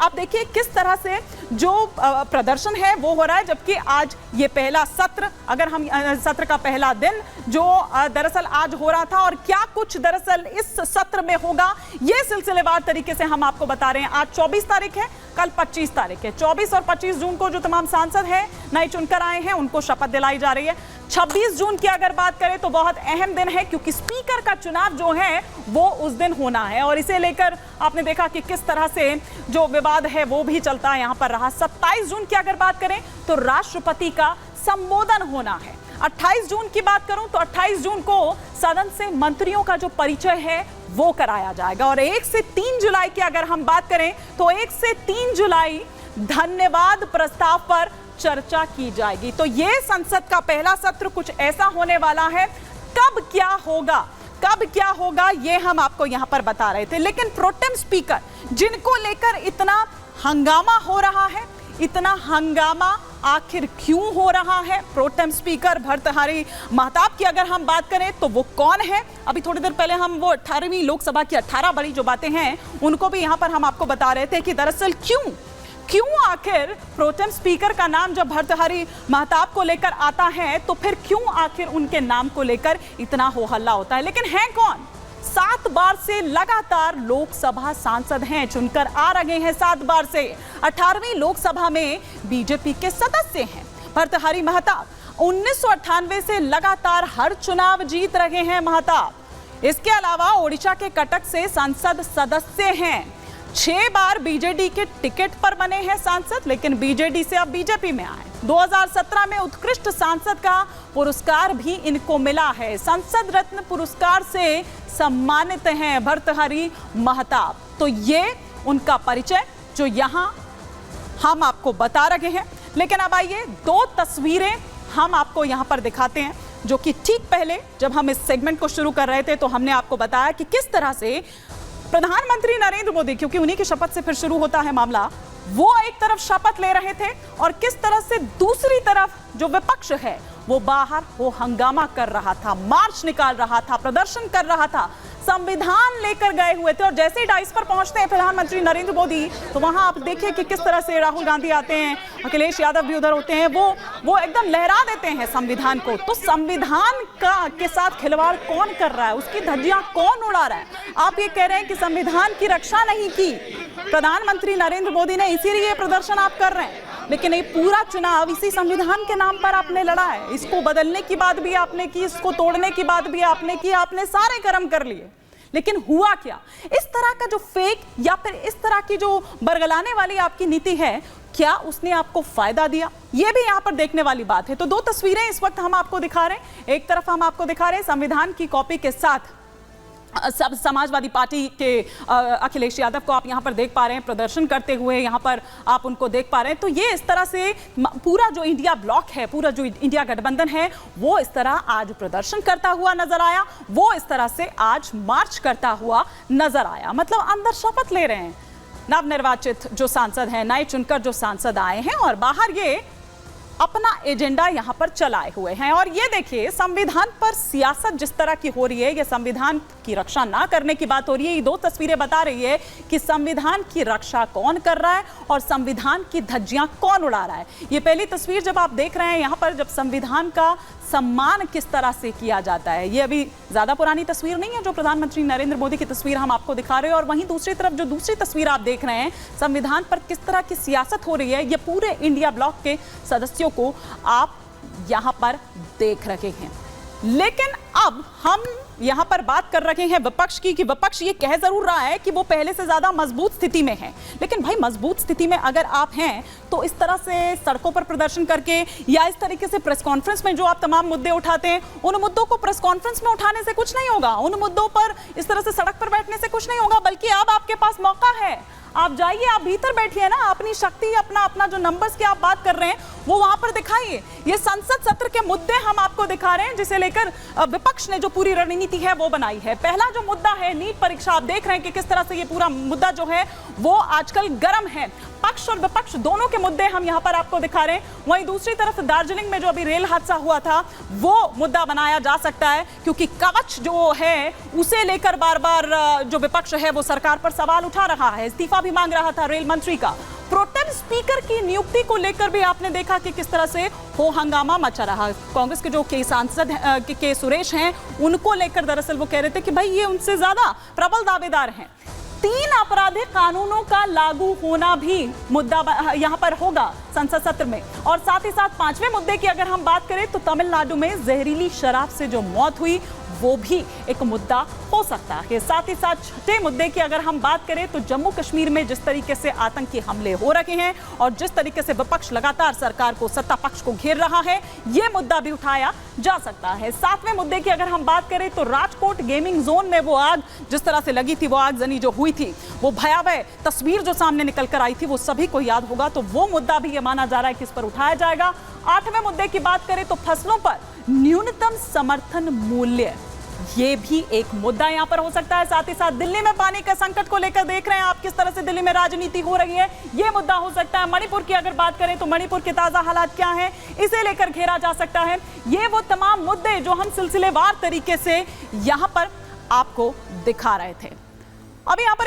आप देखिए किस तरह से जो प्रदर्शन है वो हो रहा है, जबकि आज ये पहला सत्र, अगर हम सत्र का पहला दिन जो दरअसल आज हो रहा था और क्या कुछ दरअसल इस सत्र में होगा, ये सिलसिलेवार तरीके से हम आपको बता रहे हैं। आज 24 तारीख है, कल 25 तारीख है। 24 और 25 जून को जो तमाम सांसद हैं नए चुनकर आए हैं उनको शपथ दिलाई जा रही है। 26 जून की अगर बात करें तो बहुत अहम दिन है, क्योंकि स्पीकर का चुनाव जो है वो उस दिन होना है और इसे लेकर आपने देखा कि किस तरह से जो विवाद है वो भी चलता है यहां पर रहा। 27 जून की अगर बात करें तो राष्ट्रपति का संबोधन होना है। 28 जून की बात करूं तो 28 जून को सदन से मंत्रियों का जो परिचय है वो कराया जाएगा और 1 से 3 जुलाई की अगर हम बात करें तो 1 से 3 जुलाई धन्यवाद प्रस्ताव पर चर्चा की जाएगी। तो ये संसद का पहला सत्र कुछ ऐसा होने वाला है। कब क्या होगा ये हम आपको यहां पर बता रहे थे, लेकिन प्रोटेम स्पीकर जिनको लेकर इतना हंगामा हो रहा है, इतना हंगामा आखिर क्यों हो रहा है? प्रोटेम स्पीकर भर्तृहरि महताब की अगर हम बात करें तो वो कौन है? अभी थोड़ी देर पहले हम वो 18वीं लोकसभा की 18 बड़ी जो बातें हैं उनको भी यहां पर हम आपको बता रहे थे कि दरअसल क्यों आखिर प्रोटेम स्पीकर का नाम जब भर्तृहरि महताब को लेकर आता है तो फिर क्यों आखिर उनके नाम को लेकर इतना हो हल्ला होता है? लेकिन हैं कौन? 7 बार से लगातार लोकसभा सांसद हैं, चुनकर आ रहे हैं 7 बार से। 18वीं लोकसभा में बीजेपी के सदस्य हैं भर्तृहरि महताब। 1998 से लगातार हर चुनाव जीत रहे हैं महताब। इसके अलावा ओडिशा के कटक से संसद सदस्य हैं। 6 बार बीजेडी के टिकट पर बने हैं सांसद, लेकिन बीजेडी से अब बीजेपी में आए। 2017 में उत्कृष्ट सांसद का पुरस्कार भी इनको मिला है। संसद रत्न पुरस्कार से सम्मानित हैं भर्तृहरि महताब। तो ये उनका परिचय जो यहां हम आपको बता रहे हैं। लेकिन अब आइए 2 तस्वीरें हम आपको यहां पर दिखाते हैं, जो कि ठीक पहले जब हम इस सेगमेंट को शुरू कर रहे थे तो हमने आपको बताया कि किस तरह से प्रधानमंत्री नरेंद्र मोदी, क्योंकि उन्हीं की शपथ से फिर शुरू होता है मामला, वो एक तरफ शपथ ले रहे थे और किस तरह से दूसरी तरफ जो विपक्ष है वो बाहर वो हंगामा कर रहा था, मार्च निकाल रहा था, प्रदर्शन कर रहा था, संविधान लेकर गए हुए थे। और जैसे ही डाइस पर पहुंचते हैं प्रधानमंत्री नरेंद्र मोदी तो वहां आप देखिए कि किस तरह से राहुल गांधी आते हैं, अखिलेश यादव भी उधर होते हैं, वो एकदम लहरा देते हैं संविधान को। तो संविधान का के साथ खिलवाड़ कौन कर रहा है, उसकी धज्जियां कौन उड़ा रहा है? आप ये कह रहे हैं कि संविधान की रक्षा नहीं की प्रधानमंत्री नरेंद्र मोदी ने, इसीलिए ये प्रदर्शन आप कर रहे हैं। लेकिन ये पूरा चुनाव इसी संविधान के नाम पर आपने लड़ा है। इसको बदलने की बात भी आपने की, इसको तोड़ने की बात भी आपने की, आपने सारे कर्म कर लिए। लेकिन हुआ क्या? इस तरह का जो फेक या फिर इस तरह की जो बरगलाने वाली आपकी नीति है, क्या उसने आपको फायदा दिया? ये भी यहाँ पर देखने वाली बात है। तो 2 तस्वीरें इस वक्त हम आपको दिखा रहे हैं। एक तरफ हम आपको दिखा रहे हैं संविधान की कॉपी के साथ सब समाजवादी पार्टी के अखिलेश यादव को आप यहां पर देख पा रहे हैं प्रदर्शन करते हुए, यहां पर आप उनको देख पा रहे हैं। तो ये इस तरह से पूरा जो इंडिया ब्लॉक है, पूरा जो इंडिया गठबंधन है, वो इस तरह आज प्रदर्शन करता हुआ नजर आया, वो इस तरह से आज मार्च करता हुआ नजर आया। मतलब अंदर शपथ ले रहे हैं नवनिर्वाचित जो सांसद हैं, नए चुनकर जो सांसद आए हैं और बाहर ये अपना एजेंडा यहां पर चलाए हुए हैं। और ये देखिए संविधान पर सियासत जिस तरह की हो रही है, ये संविधान की रक्षा ना करने की बात हो रही है। ये 2 तस्वीरें बता रही है कि संविधान की रक्षा कौन कर रहा है और संविधान की धज्जियां कौन उड़ा रहा है। ये पहली तस्वीर जब आप देख रहे हैं यहां पर, जब संविधान का सम्मान किस तरह से किया जाता है। ये अभी ज्यादा पुरानी तस्वीर नहीं है जो प्रधानमंत्री नरेंद्र मोदी की तस्वीर हम आपको दिखा रहे हैं। और वहीं दूसरी तरफ जो दूसरी तस्वीर आप देख रहे हैं, संविधान पर किस तरह की सियासत हो रही है, ये पूरे इंडिया ब्लॉक के सदस्यों को आप यहां पर देख रहे हैं। लेकिन अब हम यहां पर बात कर रहे हैं विपक्ष की, कि विपक्ष ये कह जरूर रहा है कि वो पहले से ज्यादा मजबूत स्थिति में है। लेकिन भाई मजबूत स्थिति में अगर आप हैं तो इस तरह से सड़कों पर प्रदर्शन करके या इस तरीके से प्रेस कॉन्फ्रेंस में जो आप तमाम मुद्दे उठाते हैं, उन मुद्दों को प्रेस कॉन्फ्रेंस में उठाने से कुछ नहीं होगा, उन मुद्दों पर इस तरह से सड़क पर बैठने से कुछ नहीं होगा। बल्कि अब आपके पास मौका है, आप जाइए, आप भीतर बैठिए ना, अपनी शक्ति, अपना जो नंबर्स की आप बात कर रहे हैं वो वहां पर दिखाइए। ये संसद सत्र के मुद्दे हम आपको दिखा रहे हैं जिसे लेकर विपक्ष ने जो पूरी रणनीति है वो बनाई है। पहला जो मुद्दा है नीट परीक्षा, आप देख रहे हैं कि किस तरह से ये पूरा मुद्दा जो है वो आजकल गर्म है। पक्ष और विपक्ष दोनों के मुद्दे हम यहाँ पर आपको दिखा रहे हैं। वहीं दूसरी तरफ दार्जिलिंग में जो अभी रेल हादसा हुआ था वो मुद्दा बनाया जा सकता है, क्योंकि कवच जो है उसे लेकर बार बार जो विपक्ष है वो सरकार पर सवाल उठा रहा है, इस्तीफा भी मांग रहा था रेल मंत्री का। प्रोटेम स्पीकर की नियुक्ति को लेकर भी आपने देखा कि किस तरह से हो हंगामा मचा रहा। कांग्रेस के जो सांसद के सुरेश हैं उनको लेकर दरअसल वो कह रहे थे कि भाई ये उनसे ज्यादा प्रबल दावेदार हैं। 3 आपराधिक कानूनों का लागू होना भी मुद्दा यहां पर होगा संसद सत्र में। और साथ ही साथ 5वें मुद्दे की अगर हम बात करें तो तमिलनाडु में जहरीली शराब से जो मौत हुई वो भी एक मुद्दा हो सकता है। साथ ही साथ 6ठे मुद्दे की अगर हम बात करें तो जम्मू कश्मीर में जिस तरीके से आतंकी हमले हो रहे हैं और जिस तरीके से विपक्ष लगातार सरकार को, सत्ता पक्ष को घेर रहा है, यह मुद्दा भी उठाया जा सकता है। 7वें मुद्दे की अगर हम बात करें तो राजकोट गेमिंग जोन में वो आग जिस तरह से लगी थी, वो आगजनी जो हुई थी, वो भयावह तस्वीर जो सामने निकल कर आई थी, वो सभी को याद होगा, तो वो मुद्दा भी यह माना जा रहा है कि इस पर उठाया जाएगा। 8वें मुद्दे की बात करें तो फसलों पर न्यूनतम समर्थन मूल्य, ये भी एक मुद्दा यहां पर हो सकता है। साथ ही साथ दिल्ली में पानी के संकट को लेकर देख रहे हैं आप किस तरह से दिल्ली में राजनीति हो रही है, यह मुद्दा हो सकता है। मणिपुर की अगर बात करें तो मणिपुर के ताजा हालात क्या हैं, इसे लेकर घेरा जा सकता है। ये वो तमाम मुद्दे जो हम सिलसिलेवार तरीके से यहां पर आपको दिखा रहे थे। अब यहां पर